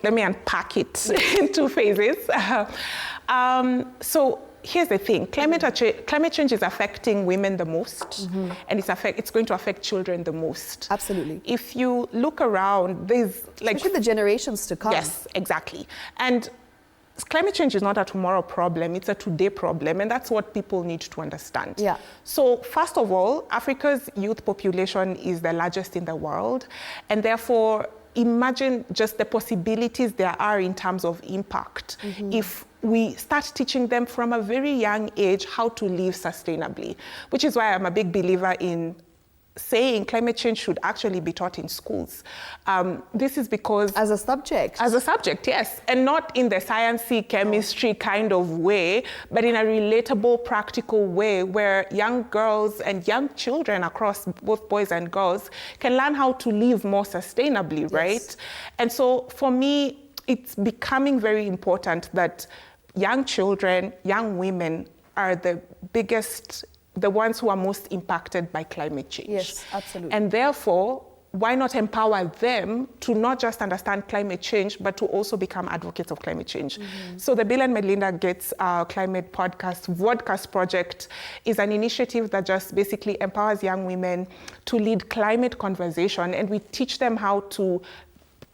let me unpack it in two phases. So here's the thing, climate change is affecting women the most, and it's going to affect children the most. Absolutely. If you look around, there's like... Especially the generations to come. Yes, exactly. And climate change is not a tomorrow problem, it's a today problem, and that's what people need to understand. Yeah. So first of all, Africa's youth population is the largest in the world, and therefore imagine just the possibilities there are in terms of impact if we start teaching them from a very young age how to live sustainably, which is why I'm a big believer in saying climate change should actually be taught in schools. This is because... As a subject? As a subject, yes. And not in the sciencey, chemistry kind of way, but in a relatable, practical way where young girls and young children across both boys and girls can learn how to live more sustainably, right? And so for me, it's becoming very important that young children, young women are the ones who are most impacted by climate change. Yes, absolutely. And therefore, why not empower them to not just understand climate change, but to also become advocates of climate change? So the Bill and Melinda Gates Climate Vodcast Project is an initiative that just basically empowers young women to lead climate conversation, and we teach them how to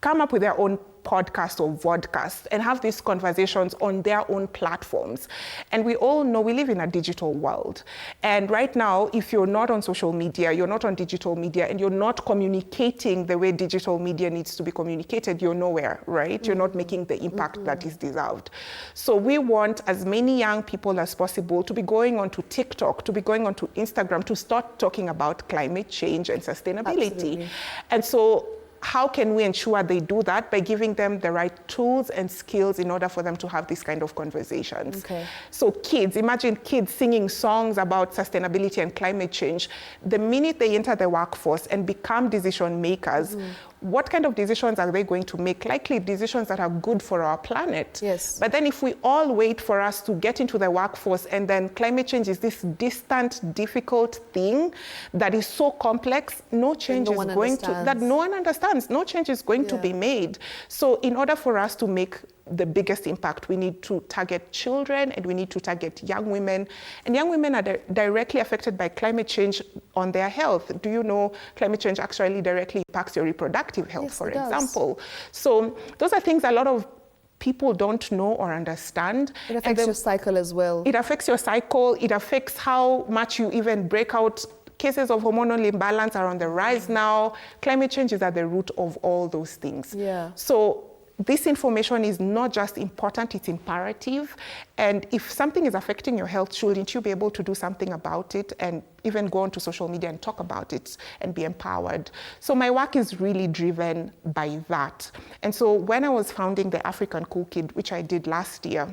come up with their own podcast or vodcast and have these conversations on their own platforms. And we all know we live in a digital world. And right now, if you're not on social media, you're not on digital media, and you're not communicating the way digital media needs to be communicated, you're nowhere, right? You're not making the impact that is deserved. So we want as many young people as possible to be going onto TikTok, to be going onto Instagram, to start talking about climate change and sustainability. Absolutely. And so how can we ensure they do that? By giving them the right tools and skills in order for them to have these kind of conversations. Okay. So kids, imagine kids singing songs about sustainability and climate change. The minute they enter the workforce and become decision makers, what kind of decisions are they going to make? Likely decisions that are good for our planet. Yes. But then if we all wait for us to get into the workforce, and then climate change is this distant, difficult thing that is so complex, no change is going to, that no one understands, no change is going to be made. So in order for us to make the biggest impact, we need to target children, and we need to target young women. And young women are directly affected by climate change on their health. Do you know climate change actually directly impacts your reproductive health, for example? So those are things a lot of people don't know or understand. It affects your cycle as well. It affects your cycle. It affects how much you even break out. Cases of hormonal imbalance are on the rise now. Climate change is at the root of all those things. Yeah. So this information is not just important, it's imperative. And if something is affecting your health, shouldn't you be able to do something about it and even go onto social media and talk about it and be empowered? So my work is really driven by that. And so when I was founding the African Cool Kid, which I did last year,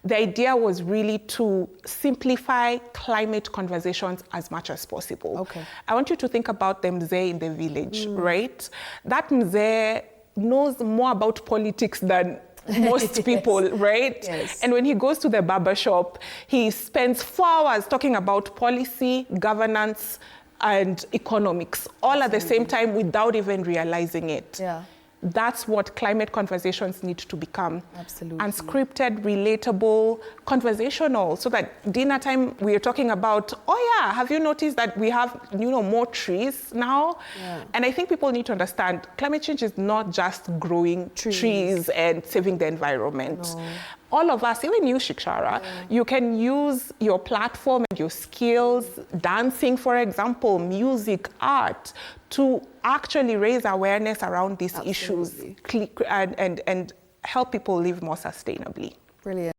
the idea was really to simplify climate conversations as much as possible. Okay. I want you to think about the mzee in the village, right? That mzee knows more about politics than most people, right? Yes. And when he goes to the barber shop, he spends 4 hours talking about policy, governance, and economics, all at the same time without even realizing it. Yeah. That's what climate conversations need to become. Absolutely. Unscripted, relatable, conversational, so that dinner time we're talking about, oh yeah, have you noticed that we have, more trees now? Yeah. And I think people need to understand climate change is not just growing trees and saving the environment. No. All of us, even you, Shikshara, you can use your platform and your skills, dancing, for example, music, art, to actually raise awareness around these issues and help people live more sustainably. Brilliant.